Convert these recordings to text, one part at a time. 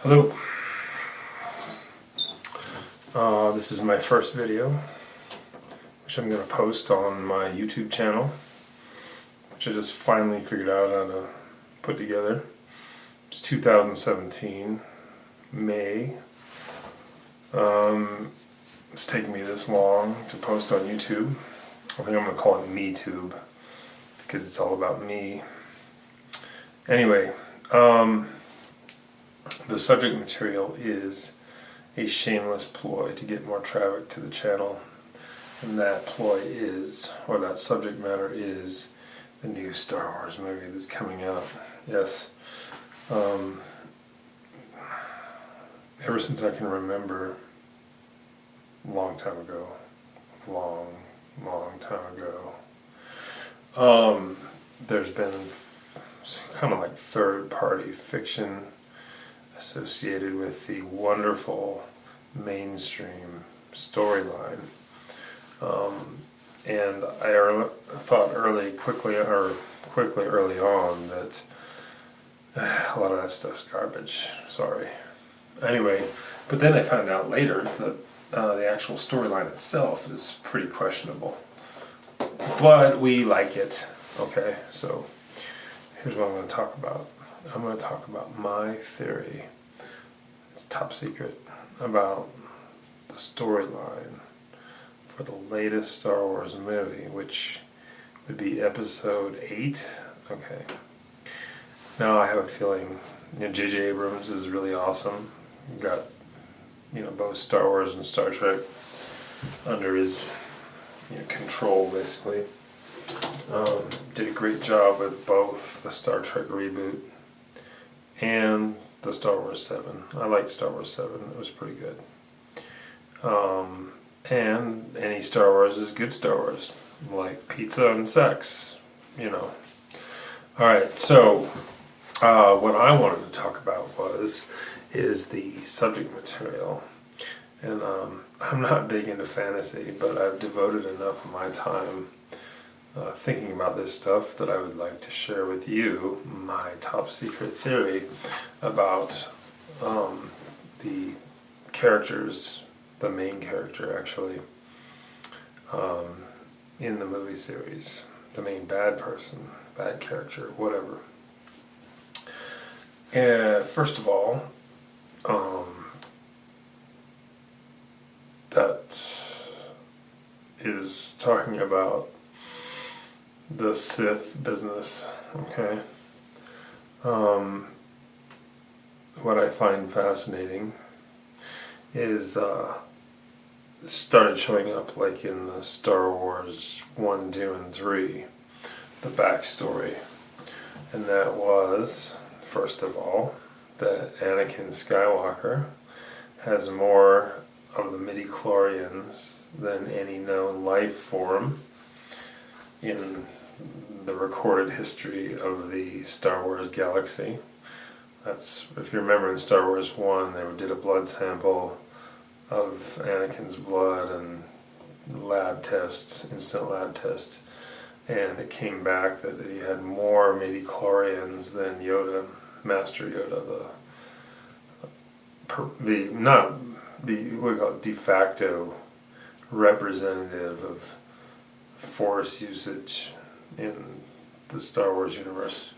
Hello. This is my first video, which I'm going to post on my YouTube channel, which I just finally figured out how to put together. It's 2017, May. It's taken me this long to post on YouTube. I think I'm going to call it MeTube, because it's all about me. Anyway, the subject material is a shameless ploy to get more traffic to the channel, and that ploy is, or that subject matter is, the new Star Wars movie that's coming out. Yes. Ever since I can remember, long time ago, long time ago, there's been kind of like third-party fiction associated with the wonderful mainstream storyline, and I thought quickly early on that a lot of that stuff's garbage. Sorry. Anyway, but then I found out later that the actual storyline itself is pretty questionable, but we like it. Okay, so here's what I'm going to talk about. I'm going to talk about my theory, it's top secret, about the storyline for the latest Star Wars movie, which would be Episode 8. Okay. Now I have a feeling, J.J. Abrams is really awesome. You've got, both Star Wars and Star Trek under his control, basically. Did a great job with both the Star Trek reboot and the Star Wars 7. I liked Star Wars 7, it was pretty good. And any Star Wars is good Star Wars, like pizza and sex, Alright, so what I wanted to talk about is the subject material. And I'm not big into fantasy, but I've devoted enough of my time thinking about this stuff that I would like to share with you my top secret theory about the characters, the main character actually, in the movie series, the main bad person, bad character, whatever. First of all, that is talking about the Sith business, okay? What I find fascinating is started showing up like in the Star Wars 1, 2, and 3, the backstory. And that was, first of all, that Anakin Skywalker has more of the midi-chlorians than any known life form in the recorded history of the Star Wars galaxy. That's, if you remember in Star Wars 1, they did a blood sample of Anakin's blood and instant lab tests, and it came back that he had more midi-chlorians than Yoda, Master Yoda, what we call it, de facto representative of Force usage in the Star Wars universe.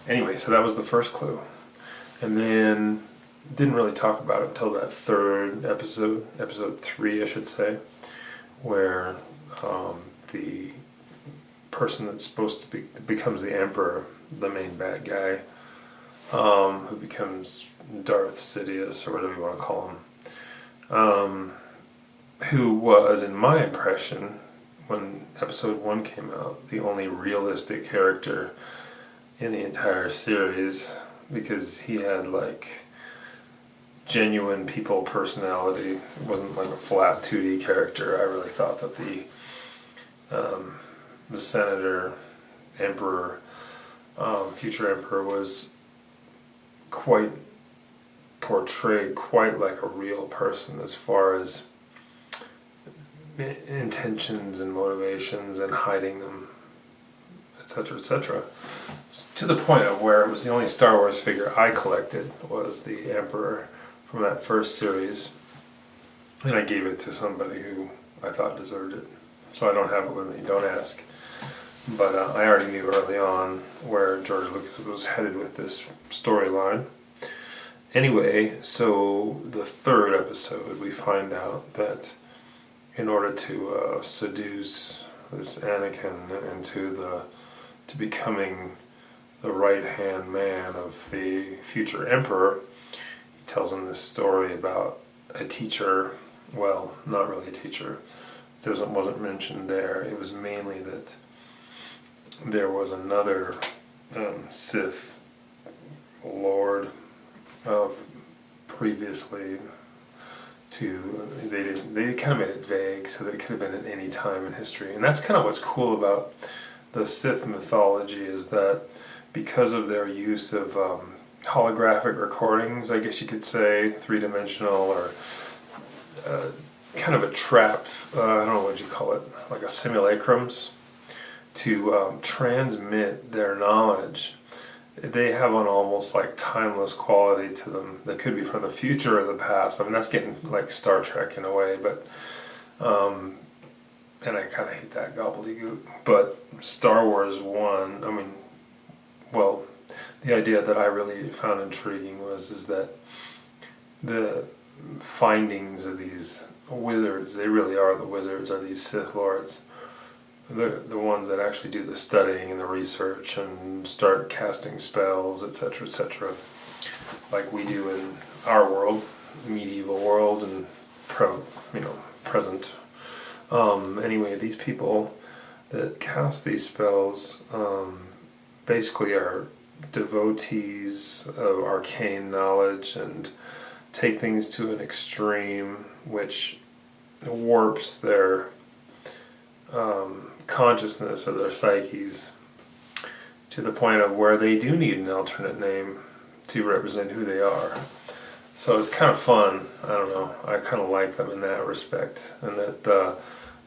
Anyway, so that was the first clue. And then didn't really talk about it until that third episode, episode 3 I should say, where the person that's supposed to becomes the Emperor, the main bad guy, who becomes Darth Sidious, or whatever you want to call him, who was, in my impression, when episode 1 came out, the only realistic character in the entire series, because he had like genuine people personality. It wasn't like a flat 2D character. I really thought that the Senator, Emperor, future Emperor, was quite portrayed quite like a real person as far as intentions and motivations and hiding them, etc., etc. To the point of where it was the only Star Wars figure I collected was the Emperor from that first series, and I gave it to somebody who I thought deserved it. So I don't have it with me, don't ask. But I already knew early on where George Lucas was headed with this storyline. Anyway, so the third episode, we find out that in order to seduce this Anakin to becoming the right-hand man of the future Emperor, he tells him this story about a teacher. Well, not really a teacher. Wasn't mentioned there. It was mainly that there was another Sith Lord of previously they kind of made it vague, so that it could have been at any time in history. And that's kind of what's cool about the Sith mythology, is that because of their use of holographic recordings, I guess you could say, three-dimensional, or kind of a trap, I don't know what you call it, like a simulacrums, to transmit their knowledge. They have an almost like timeless quality to them that could be from the future or the past. I mean, that's getting like Star Trek in a way, but and I kind of hate that gobbledygook. But Star Wars 1, I mean, well, the idea that I really found intriguing is that the findings of these wizards, they really are the wizards, are these Sith Lords. They're the ones that actually do the studying and the research and start casting spells, etc., etc., like we do in our world, medieval world, and present. Anyway, these people that cast these spells basically are devotees of arcane knowledge and take things to an extreme, which warps their consciousness of their psyches to the point of where they do need an alternate name to represent who they are. So it's kind of fun. I don't know. I kind of like them in that respect, and that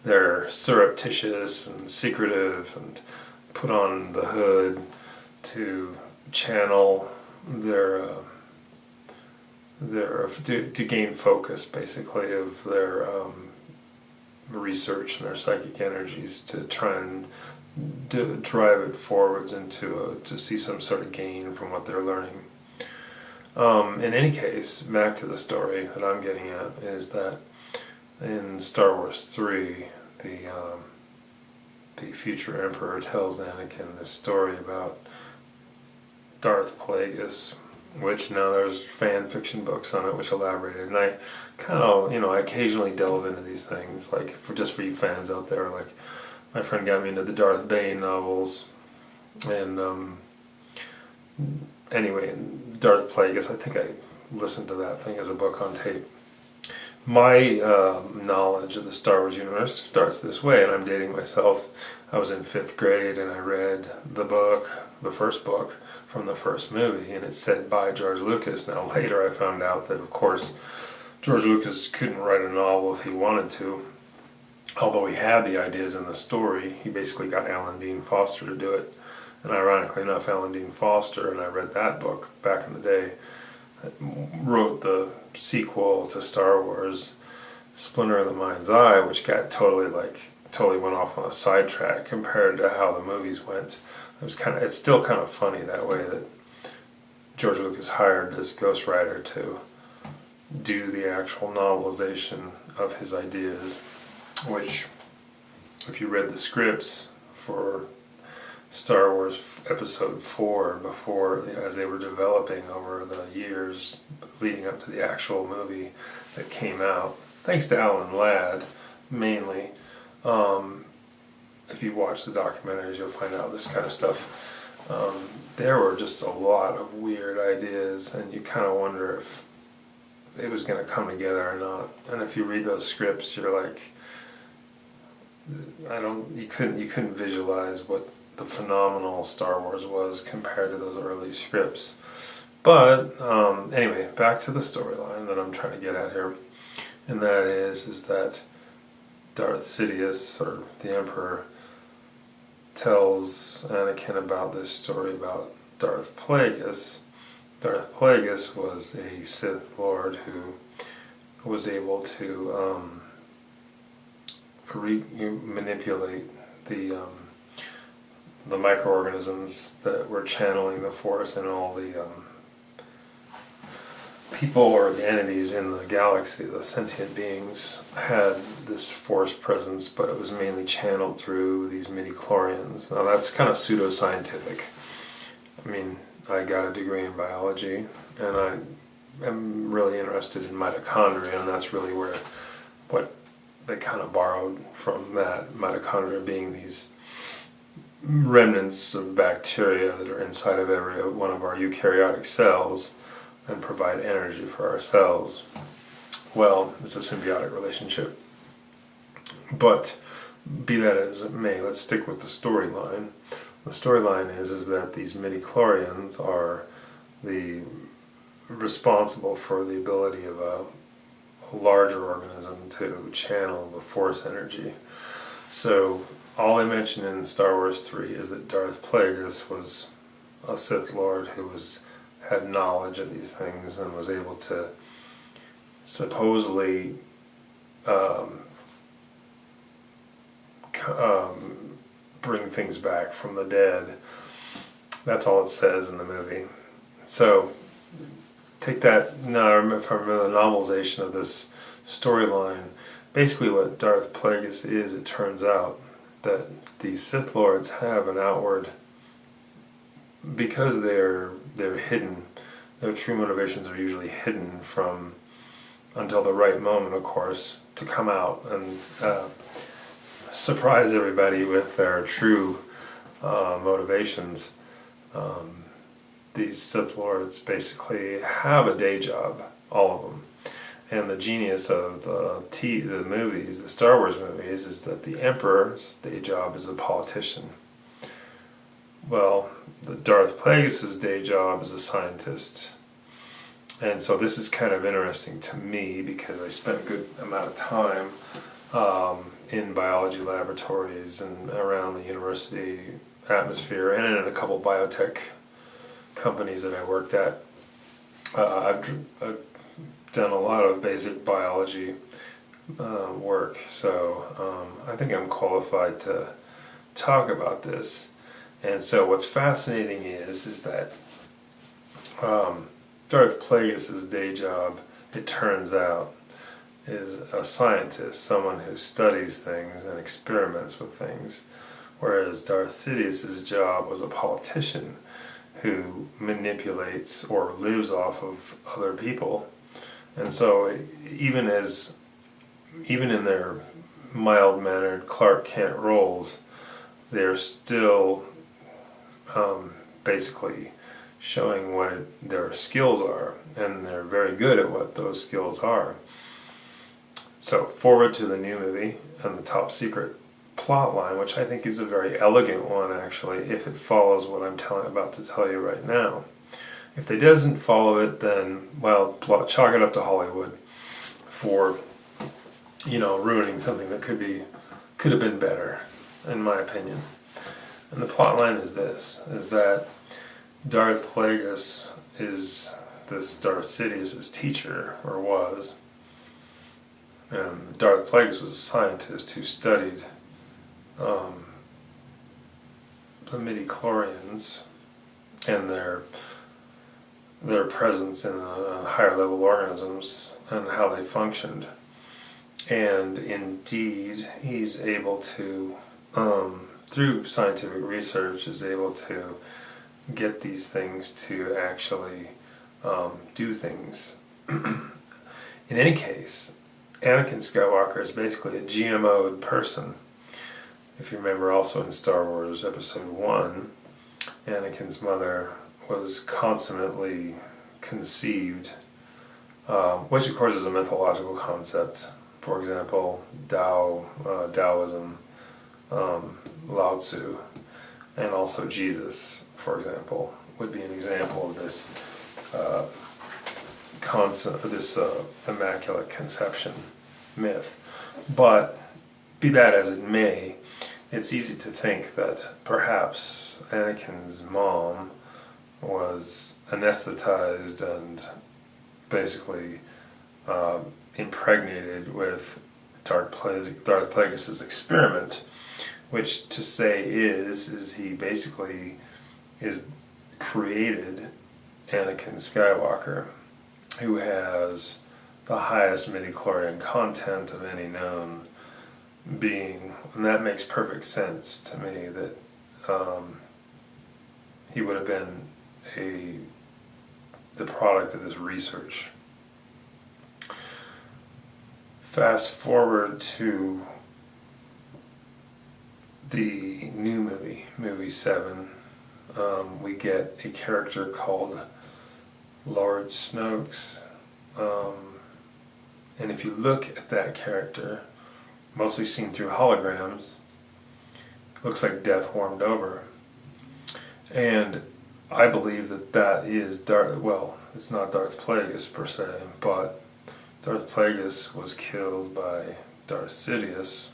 they're surreptitious and secretive and put on the hood to channel to gain focus, basically, of their research and their psychic energies, to try and drive it forwards into to see some sort of gain from what they're learning. In any case, back to the story that I'm getting at, is that in Star Wars 3, the future Emperor tells Anakin this story about Darth Plagueis, which now there's fan fiction books on it which elaborated, and I kind of, I occasionally delve into these things, like for you fans out there, like my friend got me into the Darth Bane novels, and anyway, Darth Plagueis, I think I listened to that thing as a book on tape. My knowledge of the Star Wars universe starts this way, and I'm dating myself. I was in 5th grade and I read the first book from the first movie, and it's said by George Lucas. Now later I found out that, of course, George Lucas couldn't write a novel if he wanted to. Although he had the ideas in the story, he basically got Alan Dean Foster to do it. And ironically enough, Alan Dean Foster, and I read that book back in the day, wrote the sequel to Star Wars, Splinter of the Mind's Eye, which got totally went off on a sidetrack compared to how the movies went. It's still kind of funny that way, that George Lucas hired this ghostwriter to do the actual novelization of his ideas, which, if you read the scripts for Star Wars Episode 4 as they were developing over the years leading up to the actual movie that came out, thanks to Alan Ladd mainly. If you watch the documentaries, you'll find out this kind of stuff. There were just a lot of weird ideas, and you kind of wonder if it was going to come together or not. And if you read those scripts, you're like, you couldn't visualize what the phenomenal Star Wars was compared to those early scripts. But anyway, back to the storyline that I'm trying to get at here, and that is that Darth Sidious, or the Emperor, tells Anakin about this story about Darth Plagueis. Darth Plagueis was a Sith Lord who was able to manipulate the microorganisms that were channeling the Force, and all the people or the entities in the galaxy, the sentient beings, had this Force presence, but it was mainly channeled through these midi-chlorians. Now that's kind of pseudoscientific. I mean, I got a degree in biology, and I am really interested in mitochondria, and that's really what they kind of borrowed from that, mitochondria being these remnants of bacteria that are inside of every one of our eukaryotic cells and provide energy for our cells. Well, it's a symbiotic relationship. But be that as it may, let's stick with the storyline. The storyline is that these midi-chlorians are responsible for the ability of a larger organism to channel the Force energy. So all I mentioned in Star Wars 3 is that Darth Plagueis was a Sith Lord who had knowledge of these things and was able to supposedly bring things back from the dead. That's all it says in the movie. So take that from the novelization of this storyline. Basically what Darth Plagueis is, it turns out that these Sith Lords have an outward, because they're hidden, their true motivations are usually hidden from until the right moment, of course, to come out and surprise everybody with their true motivations. These Sith Lords basically have a day job, all of them. And the genius of the movies, the Star Wars movies, is that the Emperor's day job is a politician. Well, the Darth Plagueis' day job is a scientist. And so this is kind of interesting to me because I spent a good amount of time in biology laboratories and around the university atmosphere, and in a couple biotech companies that I worked at. I've done a lot of basic biology work, so I think I'm qualified to talk about this. And so what's fascinating is that Darth Plagueis' day job, it turns out, is a scientist, someone who studies things and experiments with things, whereas Darth Sidious's job was a politician who manipulates or lives off of other people. And so even in their mild-mannered Clark Kent roles, they're still basically showing what their skills are, and they're very good at what those skills are. So forward to the new movie and the top secret plot line, which I think is a very elegant one actually, if it follows what I'm about to tell you right now. If it doesn't follow it, then, well, chalk it up to Hollywood for, ruining something that could have been better, in my opinion. And the plot line is this, is that Darth Plagueis is this Darth Sidious's teacher, or was. And Darth Plagueis was a scientist who studied the midi-chlorians and their presence in higher level organisms and how they functioned. And indeed, he's able to, through scientific research, is able to get these things to actually do things. In any case, Anakin Skywalker is basically a GMO'd person. If you remember also in Star Wars Episode 1, Anakin's mother was consummately conceived, which of course is a mythological concept. For example, Taoism, Lao Tzu, and also Jesus, for example, would be an example of this concept, this immaculate conception myth. But be that as it may, it's easy to think that perhaps Anakin's mom was anesthetized and basically impregnated with Darth Plagueis' experiment, which to say is he basically is created Anakin Skywalker, who has the highest midichlorian content of any known being, and that makes perfect sense to me that he would have been the product of this research. Fast forward to the new movie 7, we get a character called Lord Snokes, and if you look at that character, mostly seen through holograms, looks like death warmed over. And I believe that is it's not Darth Plagueis per se, but Darth Plagueis was killed by Darth Sidious,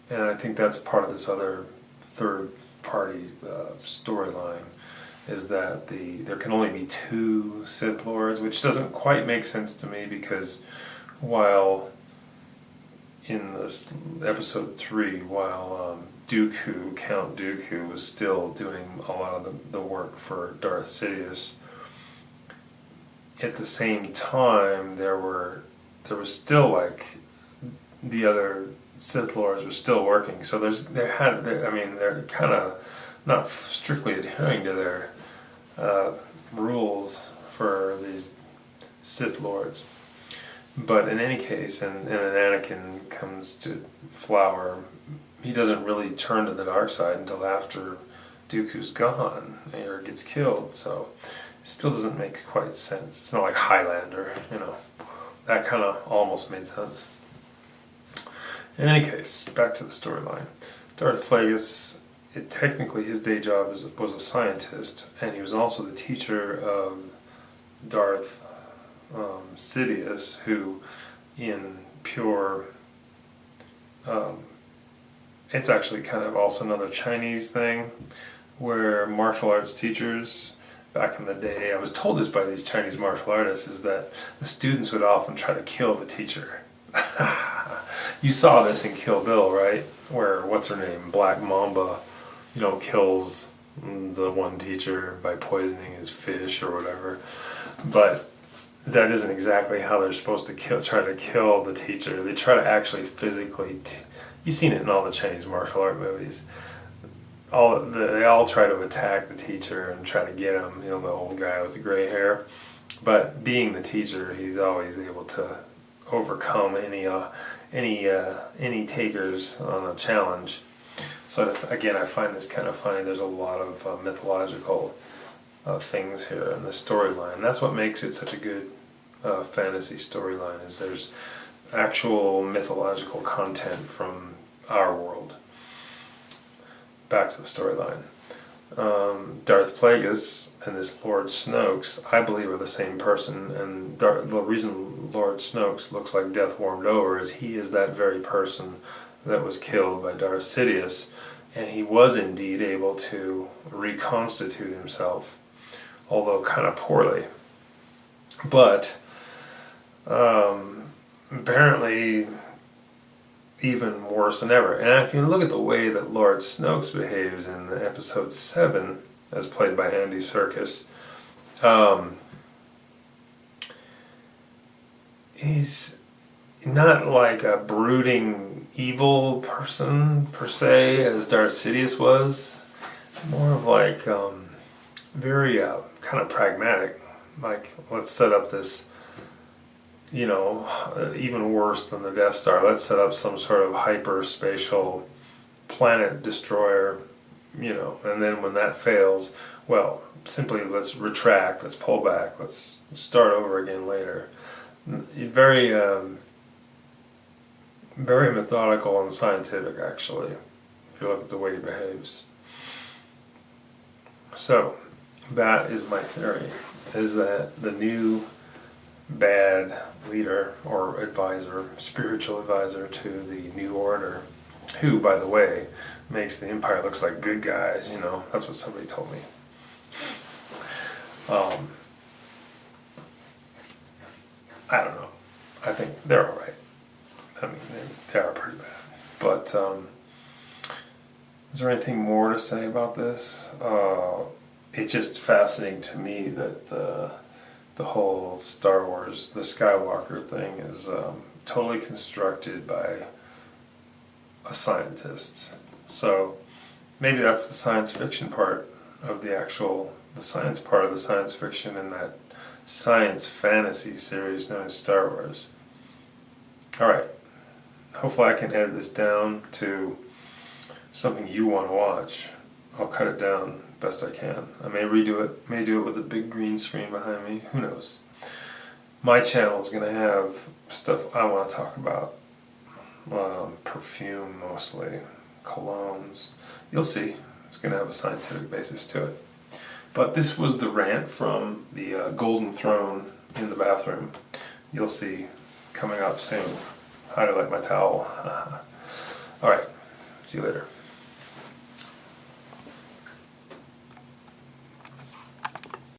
and I think that's part of this other third party storyline, is that there can only be 2 Sith Lords, which doesn't quite make sense to me, because while in this episode 3, while Count Dooku was still doing a lot of the work for Darth Sidious, at the same time there was still like the other Sith Lords were still working. So they're kind of not strictly adhering to their rules for these Sith Lords. But in any case, and Anakin comes to flower, he doesn't really turn to the dark side until after Dooku's gone or gets killed. So it still doesn't make quite sense. It's not like Highlander, That kind of almost made sense. In any case, back to the storyline. Darth Plagueis, technically his day job was a scientist, and he was also the teacher of Darth Sidious, who in pure... it's actually kind of also another Chinese thing, where martial arts teachers, back in the day, I was told this by these Chinese martial artists, is that the students would often try to kill the teacher. You saw this in Kill Bill, right? Where, what's her name, Black Mamba, kills the one teacher by poisoning his fish or whatever. But that isn't exactly how they're supposed to try to kill the teacher. They try to actually physically... You've seen it in all the Chinese martial art movies. They all try to attack the teacher and try to get him, the old guy with the gray hair. But being the teacher, he's always able to overcome any takers on a challenge. So again, I find this kind of funny. There's a lot of mythological things here in the storyline. That's what makes it such a good fantasy storyline, is there's actual mythological content from our world. Back to the storyline. Darth Plagueis and this Lord Snokes, I believe, are the same person, and the reason Lord Snokes looks like death warmed over is he is that very person that was killed by Darth Sidious, and he was indeed able to reconstitute himself, although kind of poorly. But apparently even worse than ever. And if you look at the way that Lord Snokes behaves in episode 7, as played by Andy Serkis, he's not like a brooding evil person per se as Darth Sidious was. More of like very kind of pragmatic. Like, let's set up this, even worse than the Death Star. Let's set up some sort of hyperspatial planet destroyer, and then when that fails, well, simply let's retract, let's pull back, let's start over again later. Very, very methodical and scientific, actually, if you look at the way he behaves. So, that is my theory, is that the new bad leader or advisor, spiritual advisor to the New Order, who, by the way, makes the Empire looks like good guys, you know, that's what somebody told me. I don't know. I think they're alright. I mean, they are pretty bad. But, is there anything more to say about this? It's just fascinating to me that the whole Star Wars, the Skywalker thing is totally constructed by a scientist. So maybe that's the science fiction part of the science part of the science fiction in that science fantasy series known as Star Wars. Alright, hopefully I can edit this down to something you want to watch. I'll cut it down best I can. I may redo it, may do it with a big green screen behind me, who knows. My channel is going to have stuff I want to talk about. Perfume mostly, colognes. You'll see, it's going to have a scientific basis to it. But this was the rant from the Golden Throne in the bathroom. You'll see coming up soon. How to like my towel. Alright, see you later.